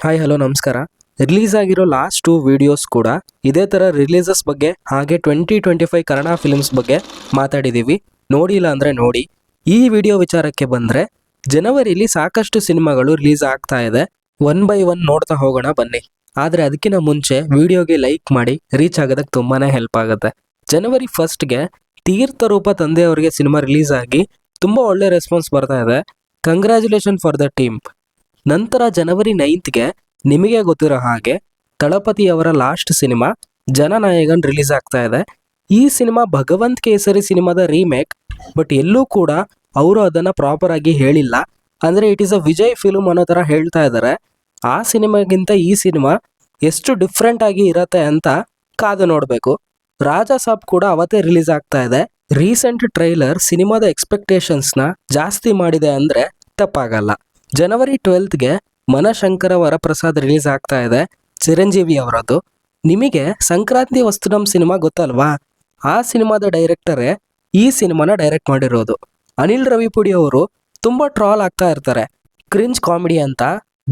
Hi hello ನಮಸ್ಕಾರ. Release ಆಗಿರೋ last 2 videos ಕೂಡ ಇದೇ ಥರ ರಿಲೀಸಸ್ ಬಗ್ಗೆ ಹಾಗೆ 2025 ಕನ್ನಡ ಫಿಲ್ಮ್ಸ್ ಬಗ್ಗೆ ಮಾತಾಡಿದ್ದೀವಿ. ನೋಡಿಲ್ಲ ಅಂದರೆ ನೋಡಿ. ಈ ವಿಡಿಯೋ ವಿಚಾರಕ್ಕೆ ಬಂದರೆ ಜನವರಿಲಿ ಸಾಕಷ್ಟು ಸಿನಿಮಾಗಳು ರಿಲೀಸ್ ಆಗ್ತಾ ಇದೆ. ಒನ್ ಬೈ ಒನ್ ನೋಡ್ತಾ ಹೋಗೋಣ ಬನ್ನಿ. ಆದರೆ ಅದಕ್ಕಿಂತ ಮುಂಚೆ ವಿಡಿಯೋಗೆ ಲೈಕ್ ಮಾಡಿ ರೀಚ್ ಆಗೋದಕ್ಕೆ ತುಂಬಾ ಹೆಲ್ಪ್ ಆಗುತ್ತೆ. ಜನವರಿ 1ಗೆ ತೀರ್ಥರೂಪ ತಂದೆಯವರಿಗೆ ಸಿನಿಮಾ ರಿಲೀಸ್ ಆಗಿ ತುಂಬ ಒಳ್ಳೆ ರೆಸ್ಪಾನ್ಸ್ ಬರ್ತಾ ಇದೆ. Congratulation for the team. ನಂತರ ಜನವರಿ 9ಗೆ ನಿಮಗೆ ಗೊತ್ತಿರೋ ಹಾಗೆ ತಳಪತಿಯವರ ಲಾಸ್ಟ್ ಸಿನಿಮಾ ಜನನಾಯಕನ್ ರಿಲೀಸ್ ಆಗ್ತಾ ಇದೆ. ಈ ಸಿನಿಮಾ ಭಗವಂತ್ ಕೇಸರಿ ಸಿನಿಮಾದ ರೀಮೇಕ್. ಬಟ್ ಎಲ್ಲೂ ಕೂಡ ಅವರು ಅದನ್ನು ಪ್ರಾಪರ್ ಆಗಿ ಹೇಳಿಲ್ಲ. ಅಂದರೆ it is a Vijay film ಅನ್ನೋ ಥರ ಹೇಳ್ತಾ ಇದ್ದಾರೆ. ಆ ಸಿನಿಮಾಗಿಂತ ಈ ಸಿನಿಮಾ ಎಷ್ಟು ಡಿಫ್ರೆಂಟ್ ಆಗಿ ಇರತ್ತೆ ಅಂತ ಕಾದು ನೋಡಬೇಕು. ರಾಜಾ ಸಾಬ್ ಕೂಡ ಅವತ್ತೇ ರಿಲೀಸ್ ಆಗ್ತಾ ಇದೆ. ರೀಸೆಂಟ್ ಟ್ರೈಲರ್ ಸಿನಿಮಾದ ಎಕ್ಸ್ಪೆಕ್ಟೇಷನ್ಸ್ನ ಜಾಸ್ತಿ ಮಾಡಿದೆ ಅಂದರೆ ತಪ್ಪಾಗಲ್ಲ. ಜನವರಿ 12ಗೆ ಮನಶಂಕರ ವರಪ್ರಸಾದ್ ರಿಲೀಸ್ ಆಗ್ತಾ ಇದೆ, ಚಿರಂಜೀವಿ ಅವರದ್ದು. ನಿಮಗೆ ಸಂಕ್ರಾಂತಿ ವಸ್ತುನಂ ಸಿನಿಮಾ ಗೊತ್ತಲ್ವಾ? ಆ ಸಿನಿಮಾದ ಡೈರೆಕ್ಟರೇ ಈ ಸಿನಿಮಾನ ಡೈರೆಕ್ಟ್ ಮಾಡಿರೋದು. ಅನಿಲ್ ರವಿಪುಡಿ ಅವರು ತುಂಬ ಟ್ರಾಲ್ ಆಗ್ತಾ ಇರ್ತಾರೆ ಕ್ರಿಂಜ್ ಕಾಮಿಡಿ ಅಂತ.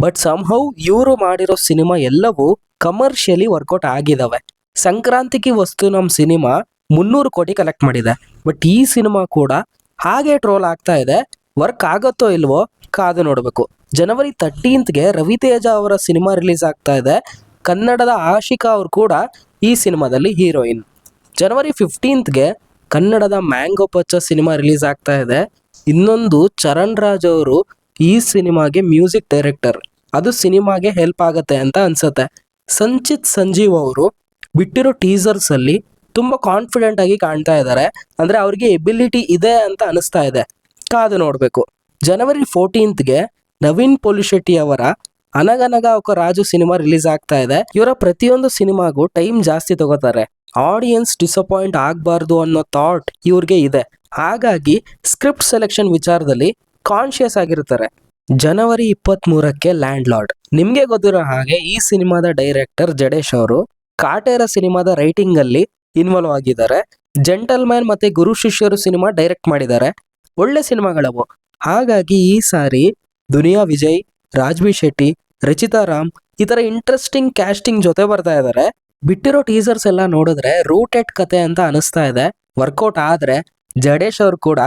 ಬಟ್ ಸಮ್ಹೌ ಇವರು ಮಾಡಿರೋ ಸಿನಿಮಾ ಎಲ್ಲವೂ ಕಮರ್ಷಿಯಲಿ ವರ್ಕೌಟ್ ಆಗಿದ್ದಾವೆ. ಸಂಕ್ರಾಂತಿಗೆ ವಸ್ತುನಂ ಸಿನಿಮಾ 300 ಕೋಟಿ ಕಲೆಕ್ಟ್ ಮಾಡಿದೆ. ಬಟ್ ಈ ಸಿನಿಮಾ ಕೂಡ ಹಾಗೆ ಟ್ರೋಲ್ ಆಗ್ತಾ ಇದೆ. ವರ್ಕ್ ಆಗುತ್ತೋ ಇಲ್ವೋ ಕಾದು ನೋಡಬೇಕು. ಜನವರಿ 13ಗೆ ರವಿತೇಜ ಅವರ ಸಿನಿಮಾ ರಿಲೀಸ್ ಆಗ್ತಾ ಇದೆ. ಕನ್ನಡದ ಆಶಿಕಾ ಅವರು ಕೂಡ ಈ ಸಿನಿಮಾದಲ್ಲಿ ಹೀರೋಯಿನ್. ಜನವರಿ 15ಗೆ ಕನ್ನಡದ ಮ್ಯಾಂಗೋ ಪಚ್ಚ ಸಿನಿಮಾ ರಿಲೀಸ್ ಆಗ್ತಾ ಇದೆ. ಇನ್ನೊಂದು ಚರಣ್ ರಾಜ್ ಅವರು ಈ ಸಿನಿಮಾಗೆ ಮ್ಯೂಸಿಕ್ ಡೈರೆಕ್ಟರ್. ಅದು ಸಿನಿಮಾಗೆ ಹೆಲ್ಪ್ ಆಗುತ್ತೆ ಅಂತ ಅನ್ಸುತ್ತೆ. ಸಂಚಿತ್ ಸಂಜೀವ್ ಅವರು ಬಿಟ್ಟಿರೋ ಟೀಸರ್ಸ್ ಅಲ್ಲಿ ತುಂಬ ಕಾನ್ಫಿಡೆಂಟ್ ಆಗಿ ಕಾಣ್ತಾ ಇದ್ದಾರೆ. ಅಂದರೆ ಅವ್ರಿಗೆ ಎಬಿಲಿಟಿ ಇದೆ ಅಂತ ಅನಿಸ್ತಾ ಇದೆ. ಕಾದು ನೋಡಬೇಕು. ಜನವರಿ 14ಗೆ ನವೀನ್ ಪೊಲಿಶೆಟ್ಟಿ ಅವರ ಅನಗನಗ ಒಕ ರಾಜು ಸಿನಿಮಾ ರಿಲೀಸ್ ಆಗ್ತಾ ಇದೆ. ಇವರ ಪ್ರತಿಯೊಂದು ಸಿನಿಮಾಗೂ ಟೈಮ್ ಜಾಸ್ತಿ ತಗೋತಾರೆ. ಆಡಿಯನ್ಸ್ ಡಿಸಪಾಯಿಂಟ್ ಆಗಬಾರ್ದು ಅನ್ನೋ ಥಾಟ್ ಇವ್ರಿಗೆ ಇದೆ. ಹಾಗಾಗಿ ಸ್ಕ್ರಿಪ್ಟ್ ಸೆಲೆಕ್ಷನ್ ವಿಚಾರದಲ್ಲಿ ಕಾನ್ಶಿಯಸ್ ಆಗಿರ್ತಾರೆ. ಜನವರಿ 23ಕ್ಕೆ ಲ್ಯಾಂಡ್ ಲಾರ್ಡ್. ನಿಮಗೆ ಗೊತ್ತಿರೋ ಹಾಗೆ ಈ ಸಿನಿಮಾದ ಡೈರೆಕ್ಟರ್ ಜಡೇಶ್ ಅವರು ಕಾಟೇರ ಸಿನಿಮಾದ ರೈಟಿಂಗ್ ಅಲ್ಲಿ ಇನ್ವಾಲ್ವ್ ಆಗಿದ್ದಾರೆ. ಜೆಂಟಲ್ಮ್ಯಾನ್ ಮತ್ತೆ ಗುರು ಶಿಷ್ಯರು ಸಿನಿಮಾ ಡೈರೆಕ್ಟ್ ಮಾಡಿದ್ದಾರೆ. ಒಳ್ಳೆ ಸಿನಿಮಾಗಳವು. ಹಾಗಾಗಿ ಈ ಸಾರಿ ದುನಿಯಾ ವಿಜಯ್, ರಾಜ್ಬಿ ಶೆಟ್ಟಿ, ರಚಿತಾ ರಾಮ್ ಈ ಥರ ಇಂಟ್ರೆಸ್ಟಿಂಗ್ ಕ್ಯಾಸ್ಟಿಂಗ್ ಜೊತೆ ಬರ್ತಾ ಇದ್ದಾರೆ. ಬಿಟ್ಟಿರೋ ಟೀಸರ್ಸ್ ಎಲ್ಲ ನೋಡಿದ್ರೆ ರೂಟೆಡ್ ಕತೆ ಅಂತ ಅನಿಸ್ತಾ ಇದೆ. ವರ್ಕೌಟ್ ಆದರೆ ಜಡೇಶ್ ಅವರು ಕೂಡ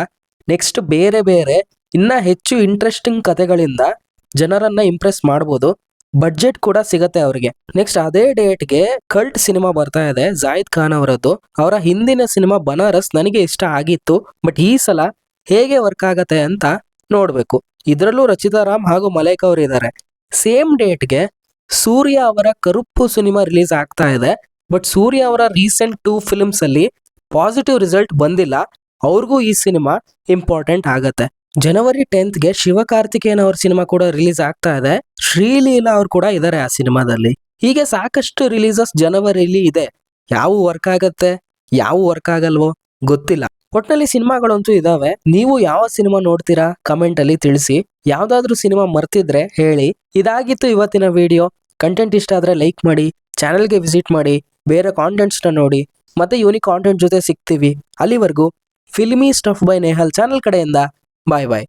ನೆಕ್ಸ್ಟ್ ಬೇರೆ ಬೇರೆ ಇನ್ನ ಹೆಚ್ಚು ಇಂಟ್ರೆಸ್ಟಿಂಗ್ ಕತೆಗಳಿಂದ ಜನರನ್ನ ಇಂಪ್ರೆಸ್ ಮಾಡ್ಬೋದು. ಬಡ್ಜೆಟ್ ಕೂಡ ಸಿಗತ್ತೆ ಅವರಿಗೆ. ನೆಕ್ಸ್ಟ್ ಅದೇ ಡೇಟ್ಗೆ ಕಲ್ಟ್ ಸಿನಿಮಾ ಬರ್ತಾ ಇದೆ ಜಾಹಿದ್ ಖಾನ್ ಅವರದ್ದು. ಅವರ ಹಿಂದಿನ ಸಿನಿಮಾ ಬನಾರಸ್ ನನಗೆ ಇಷ್ಟ ಆಗಿತ್ತು. ಬಟ್ ಈ ಸಲ ಹೇಗೆ ವರ್ಕ್ ಆಗತ್ತೆ ಅಂತ ನೋಡಬೇಕು. ಇದರಲ್ಲೂ ರಚಿತಾ ರಾಮ್ ಹಾಗೂ ಮಲೈಕಾ ಅವರು ಇದ್ದಾರೆ. ಸೇಮ್ ಡೇಟ್ಗೆ ಸೂರ್ಯ ಅವರ ಕರುಪ್ಪು ಸಿನಿಮಾ ರಿಲೀಸ್ ಆಗ್ತಾ ಇದೆ. ಬಟ್ ಸೂರ್ಯ ಅವರ ರೀಸೆಂಟ್ 2 ಫಿಲ್ಮ್ಸ್ ಅಲ್ಲಿ ಪಾಸಿಟಿವ್ ರಿಸಲ್ಟ್ ಬಂದಿಲ್ಲ. ಅವ್ರಿಗೂ ಈ ಸಿನಿಮಾ ಇಂಪಾರ್ಟೆಂಟ್ ಆಗತ್ತೆ. ಜನವರಿ 10ಗೆ ಶಿವಕಾರ್ತಿಕೇಯನ್ ಅವ್ರ ಸಿನಿಮಾ ಕೂಡ ರಿಲೀಸ್ ಆಗ್ತಾ ಇದೆ. ಶ್ರೀಲೀಲಾ ಅವ್ರು ಕೂಡ ಇದ್ದಾರೆ ಆ ಸಿನಿಮಾದಲ್ಲಿ. ಹೀಗೆ ಸಾಕಷ್ಟು ರಿಲೀಸಸ್ ಜನವರಿಲಿ ಇದೆ. ಯಾವ ವರ್ಕ್ ಆಗತ್ತೆ, ಯಾವ ವರ್ಕ್ ಆಗಲ್ವೋ ಗೊತ್ತಿಲ್ಲ. ಒಟ್ಟಿನಲ್ಲಿ ಸಿನಿಮಾಗಳಂತೂ ಇದಾವೆ. ನೀವು ಯಾವ ಸಿನಿಮಾ ನೋಡ್ತೀರಾ ಕಮೆಂಟ್ ಅಲ್ಲಿ ತಿಳಿಸಿ. ಯಾವ್ದಾದ್ರು ಸಿನಿಮಾ ಮರ್ತಿದ್ರೆ ಹೇಳಿ. ಇದಾಗಿತ್ತು ಇವತ್ತಿನ ವಿಡಿಯೋ. ಕಂಟೆಂಟ್ ಇಷ್ಟ ಆದ್ರೆ ಲೈಕ್ ಮಾಡಿ, ಚಾನೆಲ್ಗೆ ವಿಸಿಟ್ ಮಾಡಿ, ಬೇರೆ ಕಾಂಟೆಂಟ್ಸ್ನ ನೋಡಿ. ಮತ್ತೆ ಯೂನಿಕ್ ಕಾಂಟೆಂಟ್ ಜೊತೆ ಸಿಗ್ತೀವಿ. ಅಲ್ಲಿವರೆಗೂ filmy stuff by Nehal channel ಕಡೆಯಿಂದ ಬಾಯ್ ಬಾಯ್.